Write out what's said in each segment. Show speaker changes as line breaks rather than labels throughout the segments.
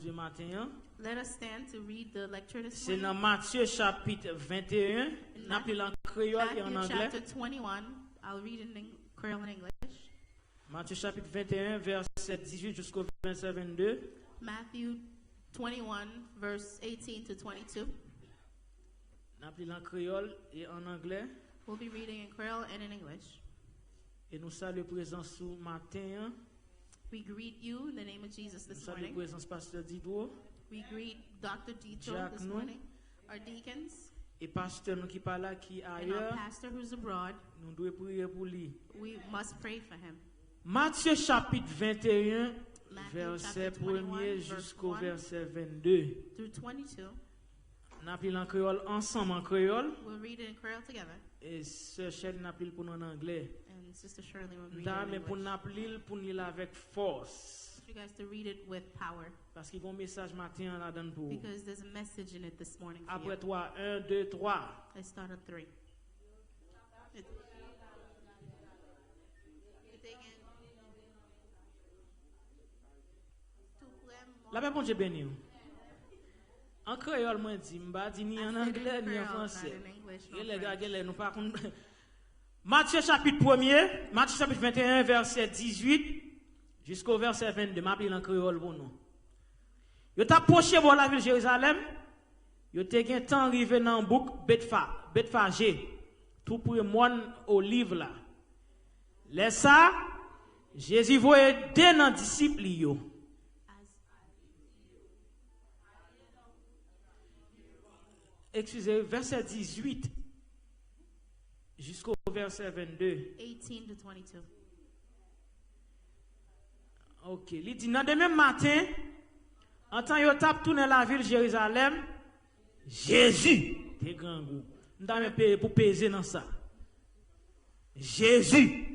Dieu matin.
Let us stand to read the lecture this
C'est
morning.
dans Matthieu chapitre 21. N'a pris en créole et en
Matthew
anglais.
chapter 21. I'll read in Creole and English.
Matthieu chapitre 21, verset 18 jusqu'au verset 22.
Matthew 21, verse 18 to 22.
N'a pris en créole et en anglais.
We'll be reading in Creole and in English.
Et nous saluons présence sous matin.
We greet you in the name of Jesus
Nous
this
saluons
morning.
présence pasteur Dido
We greet Dr. Dito
Jacques
this
nous.
morning, our deacons,
et pasteur nous qui parle là qui
and our
ailleurs.
pastor who's abroad.
Nous devons prier pour lui.
We must pray for him.
Matthieu chapitre 21,
Matthew
verset
chapter 21,
1er
verse
jusqu'au
1
verset 22.
through 22.
N'a pris en créole ensemble en créole.
We'll read it in Creole together,
Et sœur Shell n'a pris pour nous en anglais.
and Sister Shirley will read
Da,
it
mais
in
pour
English.
nous lire avec force.
I want you guys to read it with power,
Parce qu'il y a un message matin là dedans pour vous.
because there's a message in it this morning for
Après
you.
toi, 1, 2, 3.
Let's start at 3. It- it taken-
La paix, bon Dieu béni. En créole, moi, je dis ni en anglais, ni en français. Et les gars, nous pas Matthieu chapitre 1er, Matthieu chapitre 21, verset 18 jusqu'au verset 22. Je vais en créole pour nous. Yo t'a approché pour la ville de Jérusalem. Yo te gen temps arrivé dans bouc Bethphagé. Tout pour le monde olive là. Laisse ça, Jésus voyait deux dans disciples yo. Excusez, verset 18 jusqu'au verset 22.
18 to 22.
Ok, il dit, dans demain matin, en temps yo tap tourner la ville de Jérusalem, Jésus, t'es grand goût. Nous t'avons payé pour peser dans ça. Jésus,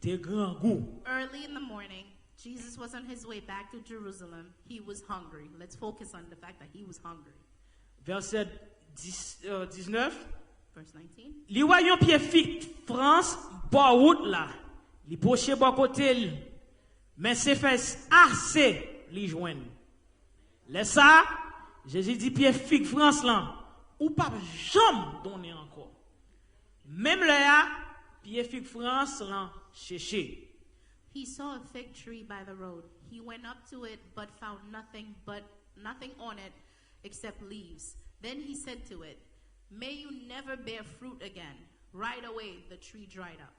t'es grand goût.
Early in the morning, Jesus was on his way back to Jerusalem. He was hungry. Let's focus on the fact that he was hungry.
Verset 19.
Verse 19.
Li voyon pied fixe France, bon route là. Li poche bon côté li. Mais c'est fait assez li joindre. Laisse ça, Jésus dit pied fixe France là, ou pas jamais donner encore. Même là, pied fixe France là, chercher.
He saw a fig tree by the road. He went up to it, but found nothing on it except leaves. Then he said to it, "May you never bear fruit again." Right away, the tree dried up.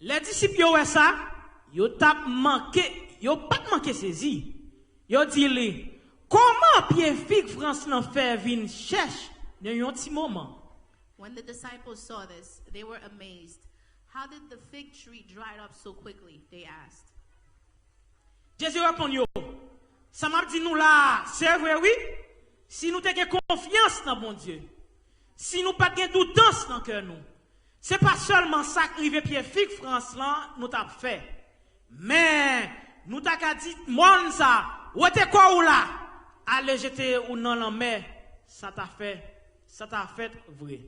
Les disciples yo wè ça, yo tap manqué, yo pas manqué saisi. Yo dit li, comment pied fixe France nan fait vin cherche dans un petit moment.
When the disciples saw this, they were amazed. How did the fig tree dry up so quickly? They asked.
Jésus répond yo, ça m'a dit nous là, c'est vrai oui. Si nous avons confiance dans bon Dieu, si nous pas de doutance dans cœur nous, c'est pas seulement ça qui arrive pied fixe France là, nous t'a fait. Mais nous t'a dit monde ça, ou t'es quoi ou là, allez jeter ou non la mer, ça t'a fait vrai.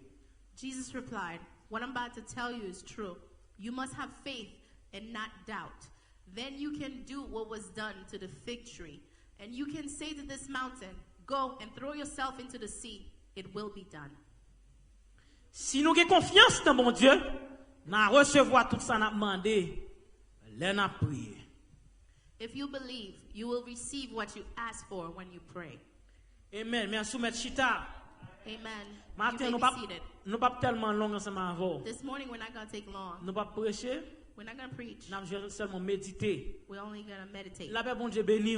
Jesus replied, "What I'm about to tell you is true. You must have faith and not doubt. Then you can do what was done to the fig tree. And you can say to this mountain, 'Go and throw yourself into the sea.' It will be done."
Si nous avons confiance dans mon Dieu, nous recevoir tout ça n'a demandé, là n'a prié.
If you believe, you will receive what you ask for when you pray.
Amen. Merci soumettre chita.
Amen.
Matin
You
nous
may
pas
be seated.
nous pas tellement long ensemble avant.
This morning we're not going to take long.
Nous pas prêcher,
We're not going to preach.
nous seulement méditer.
We're only going to meditate.
La paix bon Dieu béni.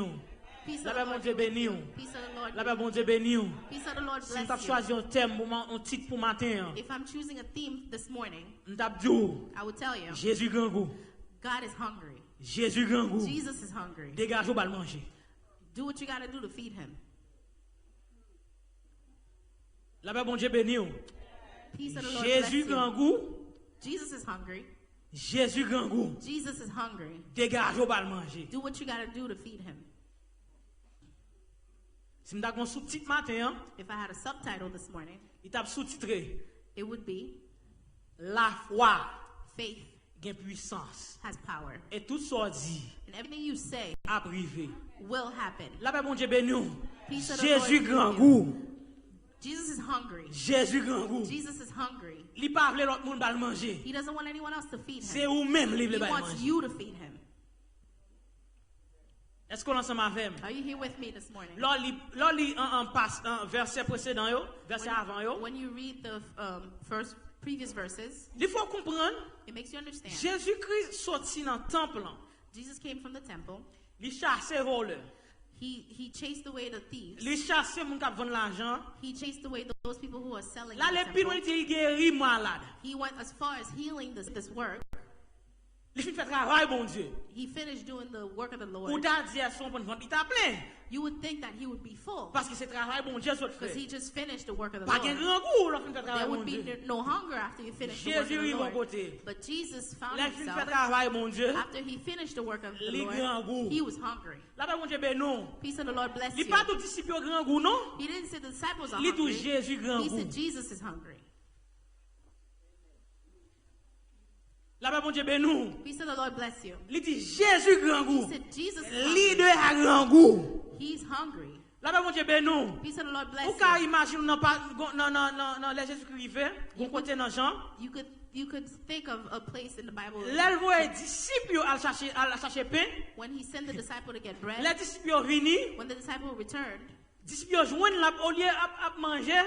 Peace of
La
the
paix bon
Lord
Dieu
be with
béni.
you. Peace of the Lord.
La
be
paix
with
bon
you.
Dieu béni.
Peace of the Lord
Si nous
bless
choisi
you.
un thème un titre pour matin,
If I'm choosing a theme this morning,
nous t'a dit
I would tell you,
Jésus grand goût.
God is hungry.
Jésus grand goût.
Jesus is hungry.
Dégage au bal manger.
Do what you got to do to feed him.
La paix bon Dieu béni.
Peace of the Lord bless
Jésus grand
you.
goût.
Jesus is hungry.
Jésus grand goût.
Jesus is hungry.
Dégage au bal manger.
Do what you got to do to feed him.
Si nous avons un sous-titre matin,
If I had a subtitle this morning,
il t'a sous-titré
it would be
La foi
Faith
gain puissance.
has power.
Et tout ça dit
And everything you say
à privé.
will happen.
La paix bon Dieu béni.
Peace of the
Jésus
Lord
grand
be with
goût.
Jesus is hungry.
Jésus grand goût.
Jesus is hungry.
Il pas vle l'autre monde bal manger.
He doesn't want anyone else to feed
C'est
him.
ou même li
He
vle bal
wants
manger.
you to feed him.
Est-ce qu'on ensemble avec moi?
Are you here with me this morning?
Là li en passe un verset précédent yo, verset avant yo.
When you read the previous verses,
Il faut comprendre
it makes you understand.
Jésus-Christ sorti dans temple là.
Jesus came from the temple.
Il chasse voleur.
He chased away the thieves.
Il chasse moun k'ap vendre l'argent.
He chased away those people who are selling.
Là
in the
les plus
temple.
loin il guérit malade.
He went as far as healing this work.
Il fait travail bon Dieu.
He finished doing the work of the
Ou
Lord.
t'a dit à son point de vente, il t'a plein.
You would think that he would be full
Parce que c'est travail bon Dieu soit
because
fait.
he just finished the work of the
Pas qu'un
Lord.
grand goût là fin de
There
travail bon
would be
Dieu.
no hunger after you finish the work of
Jésus
the
il va
Lord.
côté.
But Jesus found
Là fin de
himself
travail bon Dieu.
after he finished the work of the
Li grand goût.
Lord. He was hungry.
Là bas bon Dieu ben non.
Peace of the Lord bless
Il
you.
pas tout disciple au grand goût non.
He didn't say the disciples are
Il tout
hungry.
Jésus grand
He
goût.
said Jesus is hungry.
Là bas bon Dieu ben nous.
Peace of the Lord bless you.
Il dit Jésus grand
He
goût.
said Jesus is
Leader
hungry.
à grand goût.
He's hungry.
Là bas bon Dieu ben nous.
Peace of the Lord bless
Ou ka
you.
imagine non pas non les Jésus qui fait, bon côté dans Jean.
You could think of a place in the Bible
Là voit disciples à chercher pain.
when he sent the disciple to get bread.
Les disciples vini,
When the disciple returned,
disciples joindre là au lieu à manger.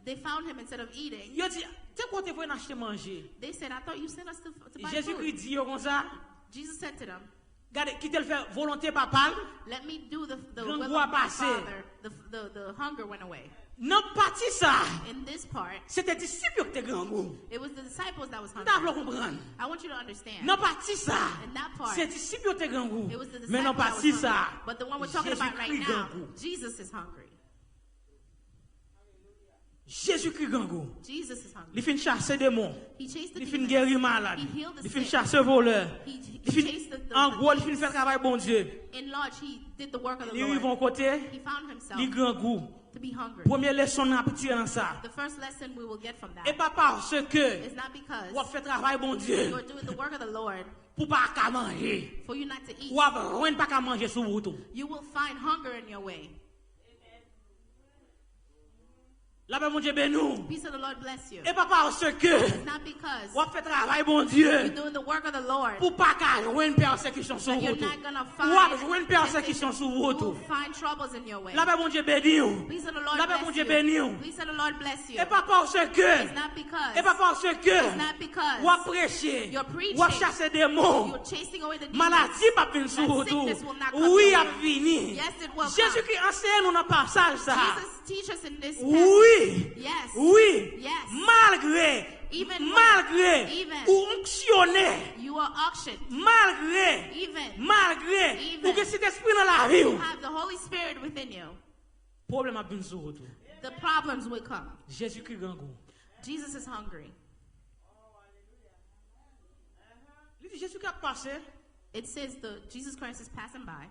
they found him instead of eating.
Yo dit, t'es côté pour acheter manger.
They said, I thought you sent us to buy
Jésus
food.
Christ dit yo comme ça.
Jesus said to them,
Regardez, qui te le fait volonté papa.
let me do the
Grand
will
goût
of
a
my
passé.
Father. The hunger went away.
Non parti ça.
In this part,
C'était disciples qui étaient grand goût.
it was the disciples that was
T'as
hungry.
voulu comprendre.
I want you to understand.
Non parti ça.
In that part,
C'est disciples qui étaient grand goût.
it was the
Mais non
disciples that
parti
was
ça.
hungry. But the one we're talking about right
Jésus-Christ
now,
grand goût.
Jesus is hungry.
Jésus-Christ grand goût.
Jesus is hungry.
Il fin chasser démons.
He chased the
Il fin
demons.
guérir malade.
He healed the
Il fin
sick.
chasser voleur.
He
Il fin
chased the
en gros, il fin
thieves.
faire travail bon Dieu.
In large, he did the work of the
Ils vont
Lord.
côté,
He found himself
les grand goût.
to be hungry.
Première leçon n'a pas tiré dans ça.
The first lesson we will get from
Et
that
pas parce que
is not because
on fait travail bon Dieu
you're doing the work of the Lord
pour pas qu'à manger.
for you not to eat.
Ou avoir pas qu'à manger sous route.
You will find hunger in your way.
La paix mon Dieu ben nous.
Peace of the Lord bless you.
Et pas parce que
It's not because
on fait travail bon
you're
Dieu
doing the work of the Lord
pour pas qu'à jouer une persécution sur
that you're
route.
not gonna
Ou avoir jouer
find
une persécution sur
you will
route.
find troubles in your way.
La paix mon Dieu béni.
Peace of the Lord
La paix mon
bless
Dieu béni.
you. Peace of the Lord bless you.
Et pas parce que
It's not because
et pas parce
it's
que
not because
ou prêcher
you're preaching.
ou chasser des mots.
you're chasing away the demons.
Maladie pas venir sur
That
route.
sickness will not come
Oui,
your
a
way.
fini.
Yes, it will
Jésus
come.
qui enseigne nous dans passage ça.
Jesus teach us in this passage.
Oui.
Yes.
Oui.
Yes.
Malgré
Even
ou onctionné.
you are auctioned.
Malgré
Even
ou que cet esprit dans la vie.
you have the Holy Spirit within you.
Problème a venir sur route.
The problems will come.
Jésus-Christ grand goût.
Jesus is hungry.
Il dit Jésus qui a passé.
It says Jesus Christ is passing by.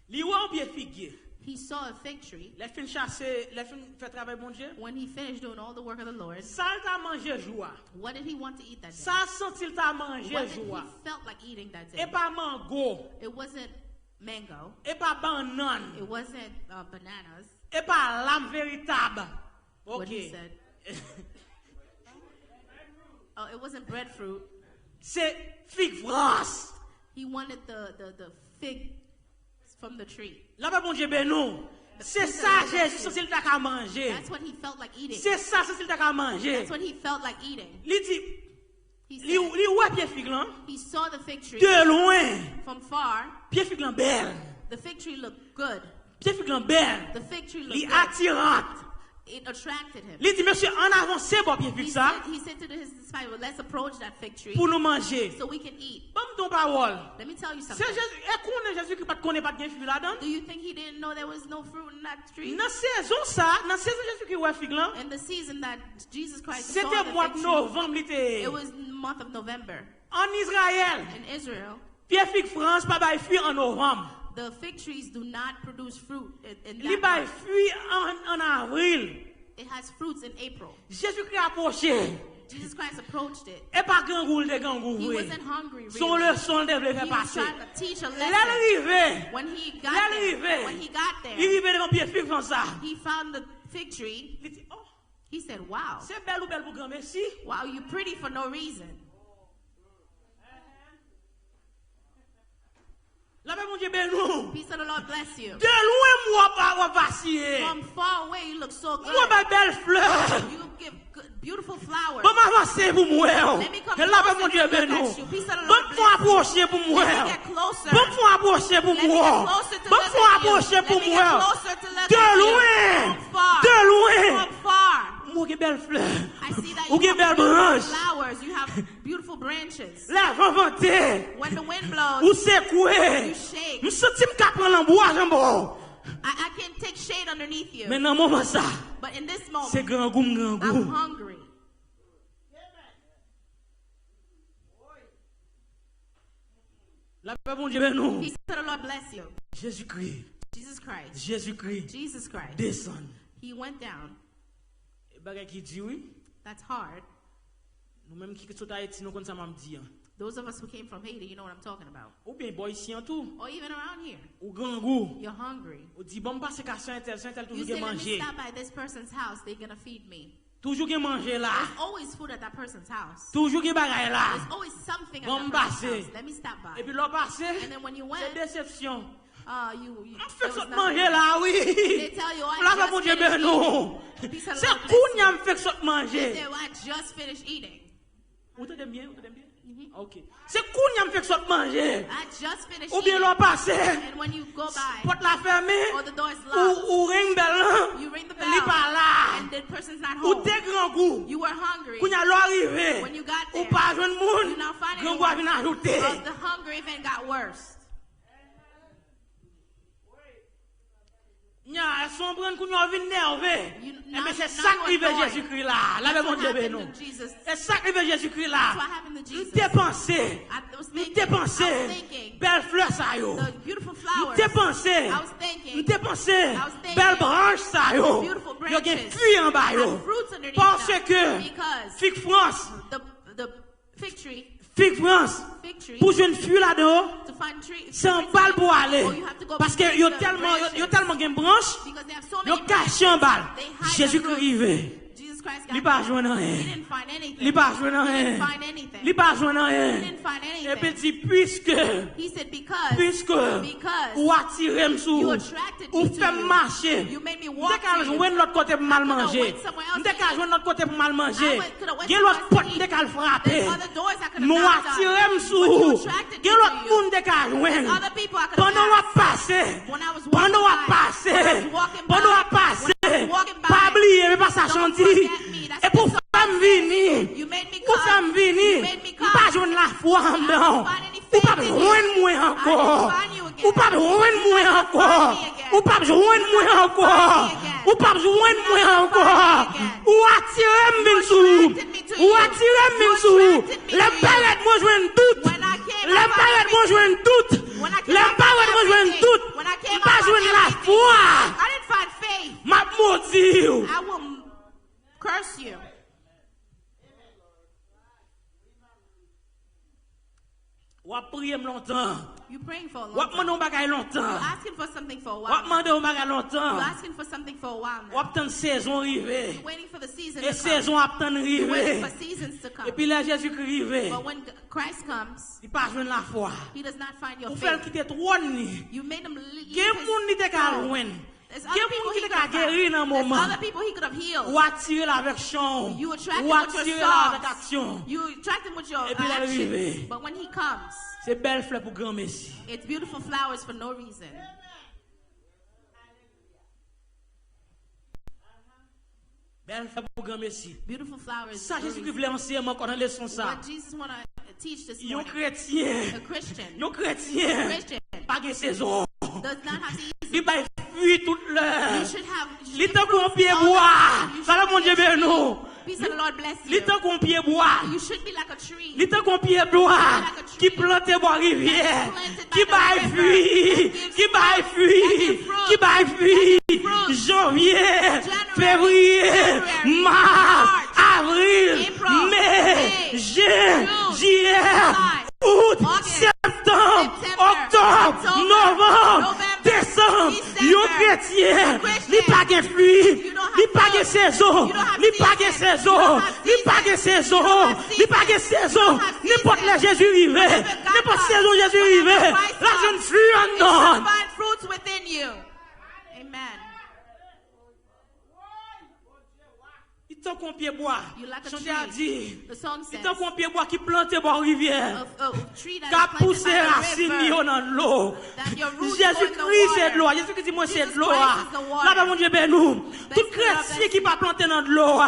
Li ou en pied figuier.
He saw a fig tree.
Les fins chasser, les fins faire travail bon Dieu.
When he finished doing all the work of the Lord,
Ça t'a mangé joie.
what did he want to eat that day?
Ça sentit t'a mangé
What did he
joie.
felt like eating that day?
Et pas mango,
It wasn't mango.
et pas banane,
It wasn't bananas.
et pas l'âme véritable.
What he
OK.
said. Oh, it wasn't breadfruit.
C'est figue France.
He wanted the fig from the tree.
Là bas bon Dieu ben nous. C'est ça Jésus sentit t'a qu'à manger.
That's what he felt like eating.
C'est ça sentit t'a qu'à manger.
That's what he felt like eating.
Li dit
He
li
said
ouais pied figue là.
he saw the fig tree
De loin,
from far.
pied figue là belle.
The fig tree looked good.
Pied figue là belle.
The fig tree
Li
looked good.
attirante.
It attracted him.
Li dit monsieur en avance bon pied figue ça
He said to his disciples, let's approach that fig tree
pour nous manger.
so we can eat.
Bon ton parole.
Let me tell you
C'est
something.
Jésus, et qu'on Jésus qui pas connaît pas de figue là-dedans.
Do you think he didn't know there was no fruit in that tree?
Dans saison ça, dans saison Jésus qui ouais figue là,
In the season that Jesus Christ saw
c'était
the
mois
fig
de
tree,
novembre l'été.
it was the month of November.
En Israël,
In Israel,
pied figue France pas bail fruit en novembre.
the fig trees do not produce fruit in
Li
that
bail
month.
fruit en avril.
It has fruits in April.
Jésus qui approché.
Jesus Christ approached it.
Et pas gangoul de gangoul.
He wasn't hungry,
Son
really.
leçon de faire
He was
passer.
trying to teach a
L'arrivé.
lesson. When he got
L'arrivé.
there, when he got
Il
there,
arrive devant pied fig comme ça.
he found the fig tree.
Il dit, oh,
He said, wow,
c'est belle ou belle pour grand merci.
wow, you're pretty for no reason.
La paix mon Dieu ben nous.
Peace of the Lord bless you.
De loin moi pas vaciller.
From far away, you look so good.
Moi pas belle fleur.
You give good, beautiful flowers.
Bon m'avancer pour moi.
Let me come
Et la paix
closer
mon Dieu
to
ben
look
nous.
at you. Peace of the
Bon
Lord
faut
bless you.
approcher pour moi.
Let me get closer.
Bon faut approcher pour
Let me
moi.
get closer to
Bon
look
faut
at you.
approcher
Let
pour
me get
moi.
closer to look
De
at you.
loin.
From far.
De loin.
From far.
Moi qui belle fleur.
I see that
Ou qui
you
belle
have beautiful
branche.
flowers. You have beautiful branches.
La vente.
When the wind blows,
Ou secoué.
you shake.
Nous sentons qu'à prendre en bois jambon.
I can take shade underneath you.
Mais dans moment ça,
But in this moment,
c'est grand goût, grand
I'm
goût.
hungry.
La paix mon Dieu ben nous.
Peace of the Lord bless you.
Jésus-Christ.
Jesus Christ.
Jésus-Christ.
Jesus Christ.
Descend.
He went down.
Et bagay qui dit oui.
That's hard.
Nous même qui sont Haïti nous connaissons ça m'a dit.
Those of us who came from Haiti, you know what I'm talking about.
Ou bien boy ici en tout.
Or even around here,
Ou grand goût.
you're hungry.
Ou dit bon passer qu'à Saint-Tel
You
toujours
say,
gen
let me
manger.
stop by this person's house, they're gonna feed me.
Toujours gen manger là.
There's always food at that person's house.
Toujours gen bagay là.
There's always something at
Bon
that person's
passer.
house. Let me stop by.
Et puis l'on passé.
And then when you
C'est
went,
déception.
you
On fait
there was
ça
nothing.
manger là oui.
They tell you,
La
I
paix mon
just
Dieu ben
finished
nous.
eating. Peace of the
C'est
Lord bless
qu'on
you.
y fait ça
They
manger.
say, well, I just finished eating.
Vous t'aimez bien, vous t'aimez bien? OK. C'est qu'on y fait ça manger.
I just finished
Ou bien
eating.
l'on passé.
And when you go by,
Porte la fermée.
or the door is locked,
Ou ring bell.
you ring the
Li
bell,
pas là.
and the person's not
Ou
home.
t'es grand goût.
You were hungry.
Qu'on y a l'arrivée.
When you got
Ou
there,
pas jeune monde.
you now find
Grand goût a venu ajouter.
the hunger even got worse.
Nya, son prendre qu'on y a venu nerveux.
You-
Eh
now
mais c'est
you-
ça
now
qui
you
veut
annoyed.
Jésus-Christ là. La
That's
mon
what
Dieu
happened
béni.
to Jesus.
C'est ça qui veut Jésus-Christ là.
That's what happened to
Nous
Jesus.
dépensé.
I was
Nous
thinking,
dépensé.
I was thinking,
Belle fleur ça yo.
the beautiful
Nous
flowers.
dépensé.
I was thinking,
Nous dépensé.
I was thinking,
Belle branche ça yo.
beautiful
Yo gen
branches,
fruit en bas yo.
and fruits underneath
Parce
them.
que
Because
Fig France,
the fig tree,
pour jeune fille là-dedans,
to find tree,
c'est un bal pour aller.
or you have to go
Parce que
between
yo
the
tellement gen branche,
because they have so
yo
many
caché en bal.
They hide
Jésus-Christ
the
rivé.
Jesus Christ
Li
got
pas
there.
joindre
He
rien.
didn't find anything.
Li pas joindre
He
rien.
didn't find anything.
Li pas joindre
He
rien.
didn't find
Et puis
anything.
dit puisque
He said because
ou attiré
you
m'sou
attracted
ou
me to
fait
you.
marcher.
You made me
M'te
walk
ka
to you.
joindre l'autre côté pour mal
I coulda
manger.
went somewhere else
M'te
to
ka
eat.
joindre l'autre côté pour mal manger.
Coulda went
Gen l'autre
somewhere
porte
else to
m'te
eat.
ka frapper.
There's other doors I could have
Nous
knocked
attiré
on. But you
m'sou.
attracted me
Gen
to
l'autre
you.
monde te ka joindre.
Other people I could have
Pendant
passed.
on passer.
When I was
Pendant
walking
on
by,
passer.
when I was walking by,
Pendant on
when I
passer.
was walking by,
Pas oublier mais pas ça
don't
chanter.
forget me. That's
Et pour
what
femme vini.
You made me
Pour
come.
femme vini.
You made me come.
Pas joindre la foi en dedans.
find any
Ou pas
faith in you.
joindre moi encore.
I didn't find you again.
Ou pas joindre moi encore.
Find me again.
Ou pas joindre moi encore.
Find me again.
Ou pas joindre moi encore.
Find me again.
Ou attirer m'binsou.
attracted me to
Ou
you.
attirer
You
m'binsou.
attracted me
Les
to you.
paraît moi joindre doute.
When I came,
Les
I found
paraît moi joindre doute.
When I came,
Les
I found
paraît moi joindre
everything.
doute.
When I came, I
Pas
found
joindre la
everything.
foi.
I didn't find faith.
M'a maudit.
I will curse you.
Ou prier longtemps.
You praying for a
Ou
long time.
demander bagay longtemps.
You're asking for something for a
Ou
while. now.
demander bagay
You're
longtemps.
asking for something for a while
Ou
now.
attendre saison arrivée.
You're waiting for the season
Et
to come.
saison attendre
You're waiting
arrivée.
for seasons to come.
Et puis là Jésus-Christ arrivé.
But when Christ comes,
Il pas joindre la foi.
He does not find your
Ou faire
faith.
quitter trône ni.
You made him leave
Gen
his
moun ni te ka
throne.
loin.
There's
Gen
other
moun
people
ki
he
te
could
ka
have
guéri nan
found. There's
moment.
other people he could have healed.
Ou attirer la avec chant.
You attract
Ou
him with your
attirer la avec
songs.
action.
You attract him with your
Et puis il
actions.
arrive.
But when he comes,
C'est belle fleur pour grand messie.
it's beautiful flowers for no reason.
Belle fleur pour grand messie.
Beautiful flowers.
Ça
for no
Jésus-Christ
reason.
voulait enseigner encore dans leçon ça.
What Jesus want to teach this
Yon
morning,
chrétien.
a Christian
Yon chrétien. Pas de saison.
does not have seasons.
Il va fuir toute
You
l'heure.
should have. You
Il
should
t'a
be
qu'on pied
all the
bois.
time. You
Ça
should
là mon
be
Dieu
a
ben
tree.
nous.
Peace of the Lord bless you.
Il t'a qu'on pied bois.
You should be like a tree.
Il t'a qu'on pied bois. Qui plante bois rivière. Qui baille fruit. Qui baille fruit. Qui baille fruit. Janvier, février, mars, avril, mai, Yo chrétien, li pas gen fruit, li pas gen saison, li pas gen saison, li pas gen saison, li pas gen saison. N'importe la Jésus rive, n'importe saison Jésus rive, la jeune fruit en non.
Find fruits within you. Amen.
Il t'a qu'on pied bois. Chanté a dit.
The song
Il
says,
t'a qu'on pied bois qui planté bois rivière.
a tree that
Qui
is planted
poussé
by a
racine
river,
dans l'eau.
that your roots go in
Jésus-Christ
the
c'est de l'eau.
water.
Jésus-Christ dit moi c'est de
Jesus
l'eau.
Christ is the water.
Là bas mon Dieu ben nous. Tout
Spirit of
chrétien
God
qui pas planté dans de l'eau.
roots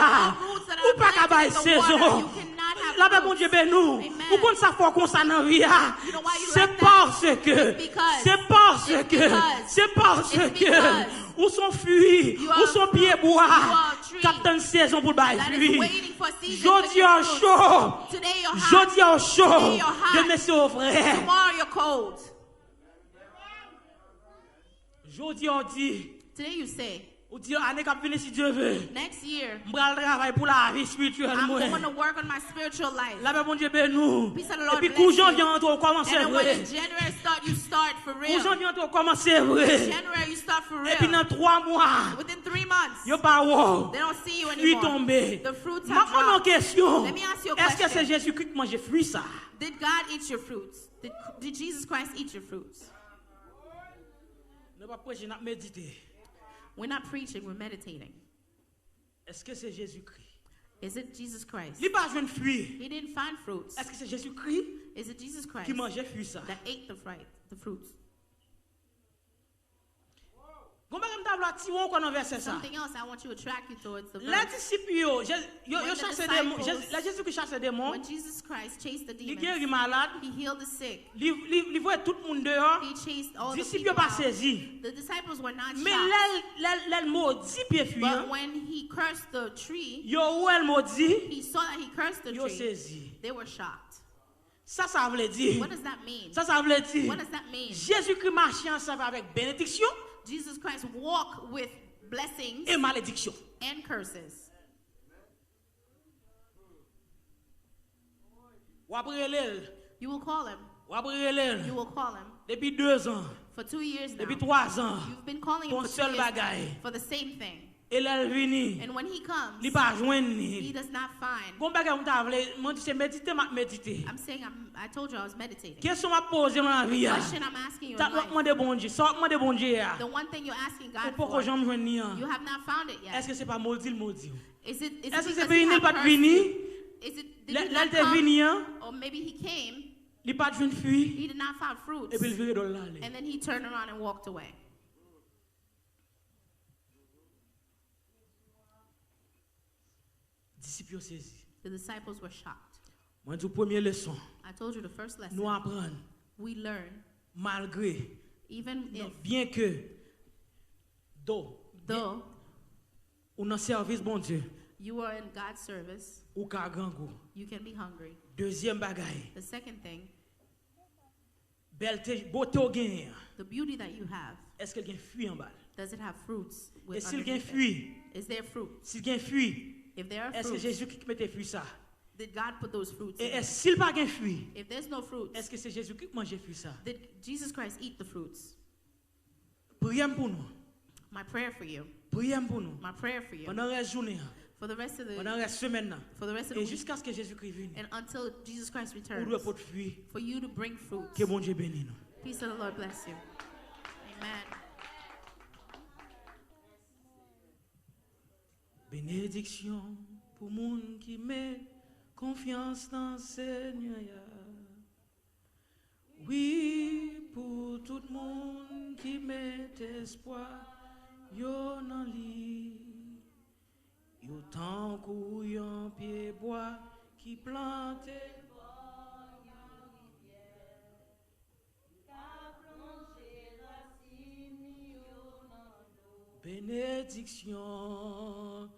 that
Ou
are
pas
planted
capable
in the
saison.
water, you cannot have
Là bas
fruits.
mon Dieu ben nous.
Amen.
Ou qu'on ça faut qu'on ça dans vie.
You know why you
C'est
like that?
parce que
It's because.
c'est parce
It's
que
because.
c'est parce
It's
que
because.
ou son fruit,
You
ou
are
son
fruit.
pied bois.
You are a tree
Captain saison pour bail
that is
fruit.
waiting for season to
Jodi
give
en
fruit.
chaud.
Today you're hot.
Jodi en chaud.
Today you're hot.
De monsieur au frère.
Tomorrow you're cold.
Jodi en dit.
Today you say,
Ou dit année qui venir si Dieu veut.
next year,
M'bral travail pour la vie spirituelle
I'm
moi.
going to work on my spiritual life.
Là mon Dieu ben nous.
Peace of the
Et
Lord
puis
bless
quand
you.
janvier entre commencer
And then when
vrai.
in January you start for
Quand
real.
janvier entre commencer vrai.
January you start for
Et puis
real.
dans 3 mois,
Within 3 months,
yo pas wow.
they don't see you
Fruit
anymore.
tombé.
The fruits
Ma
have
mon
dropped.
question.
Let me ask you a
Est-ce que
question.
c'est Jésus-Christ qui mange fruit ça?
Did God eat your fruits? Did Jesus Christ eat your fruits?
Ne pas prêcher, n'a méditer.
We're not preaching, we're meditating.
Est-ce que c'est Jésus-Christ?
Is it Jesus Christ?
Il pas joué fruit.
He didn't find fruits.
Est-ce que c'est Jésus-Christ
Is it Jesus Christ
qui mangeait fruit ça?
that ate the fruits?
Comment on t'a dit on connaît verset ça?
Something else I want you to attract you towards the
Les
verse.
disciples yo
When the
chassé des démons.
disciples-
La Jésus qui chasse des démons.
When Jesus Christ chased the
Il
demons,
guérit malade.
he healed the sick.
Il voit tout le monde dehors.
He chased all the
Disciples
people
pas
out.
saisi.
The disciples were not
Mais
shocked.
le maudit pied fuit.
But when he cursed the tree,
Yo ou elle maudit.
he saw that he cursed the
Yo
tree.
saisi.
They were shocked.
Ça veut dire.
What does that mean?
Ça veut dire.
What does that mean?
Jésus-Christ marchait ensemble avec bénédiction
Jesus Christ walked with blessings
et malédiction.
and curses.
Ou après l'elle.
You will call him.
Ou après l'elle.
You will call him.
Depuis 2 ans.
For 2 years now.
Depuis 3 ans.
You've been calling him
Ton
for 2
seul
years
bagaille.
now, for the same thing.
Et l'elle vini.
And when he comes,
Li pas joindre
he
ni.
does not find.
Bon bagay on t'a vle, moi c'est méditer m'a méditer.
I'm saying I told you I was meditating.
Question m'a poser dans la vie.
Question I'm asking you
T'as
in life.
demandé bon Dieu, ça demandé bon Dieu.
The one thing you're asking
Ou
God
pourquoi
for,
j'en joindre ni.
you have not found it
Est-ce
yet.
que c'est pas maudit le maudit?
Is it
Est-ce que
because
c'est
he
venu
had
pas
cursed
vini?
you? Is it did he
Là
not
t'es
come?
venu,
Or maybe he came,
il pas joindre fruit
he did not find fruits,
et puis il vire dans l'aller.
and then he turned around and walked away.
Disciples saisi.
The disciples were shocked.
Moi du première leçon,
I told you the first lesson.
nous apprendre
We learn,
malgré
even if,
bien que though ou dans service bon Dieu
you are in God's service,
ou ka grand goût.
you can be hungry.
Deuxième bagaille,
The second thing,
belleté beauté au gain.
the beauty that you have,
Est-ce qu'elle gagne fruit en bas?
does it have fruits?
Et s'il gagne
underneath it?
fruit,
Is there fruit?
s'il gagne fruit,
If there are
est-ce que
fruits,
Jésus qui mette fruit ça?
did God put those fruits
Et
in?
est-ce s'il pas gagne fruit,
If there's no fruits,
est-ce que c'est Jésus qui mange fruit ça?
did Jesus Christ eat the fruits?
Prions pour nous.
My prayer for you,
Prions pour nous.
my prayer for you,
Pendant la journée,
for the rest of
pendant
the
la semaine,
for the rest of the
et
week,
jusqu'à ce que Jésus-Christ vienne,
and until Jesus Christ
pour
returns,
nous apporter fruit,
for you to bring fruits.
que bon Dieu bénisse nous.
Peace of the Lord bless you. Amen.
Bénédiction pour monde qui met confiance dans le Seigneur. Oui, pour tout le monde qui met espoir, yo nan li. Yo tant couillon pied bois qui plante. Bénédiction,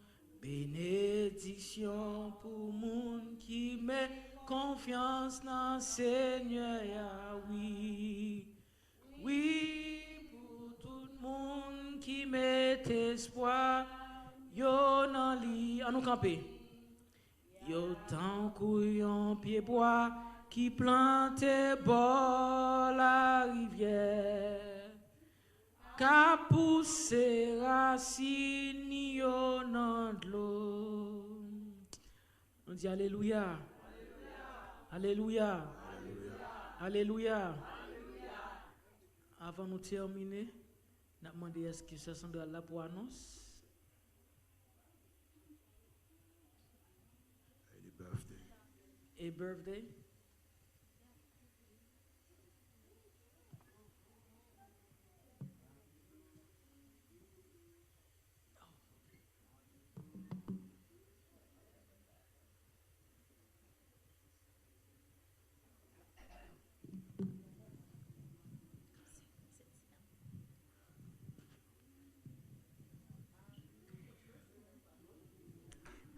bénédiction pour monde qui met confiance dans le Seigneur, oui. Oui, pour tout le monde qui met espoir, yo nan li. À nous camper. Yo tant couillon pied bois qui plante bord la rivière. Ka pousse racine yo nan l'eau. On dit alléluia. Alléluia. Alléluia. Avant de terminer, nous demandons est-ce que ce sont là pour annonce. A birthday.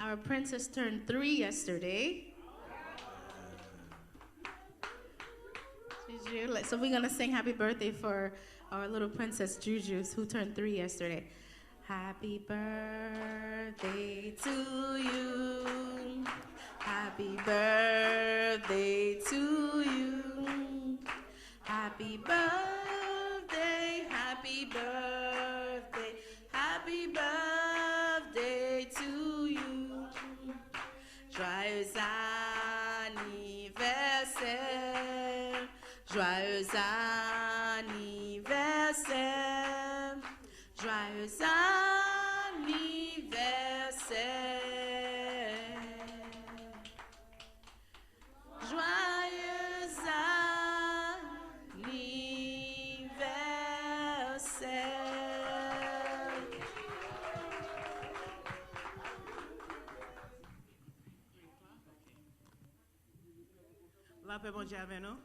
Our princess turned 3 yesterday. Juju, so we're going to sing happy birthday for our little princess Juju, who turned 3 yesterday. Happy birthday to you. Happy birthday to you. Happy birthday, happy birthday, happy birthday to you. Joyeux anniversaire, joyeux anniversaire, joyeux anniversaire, joyeux anniversaire.
La paix, bon Dieu avec nous.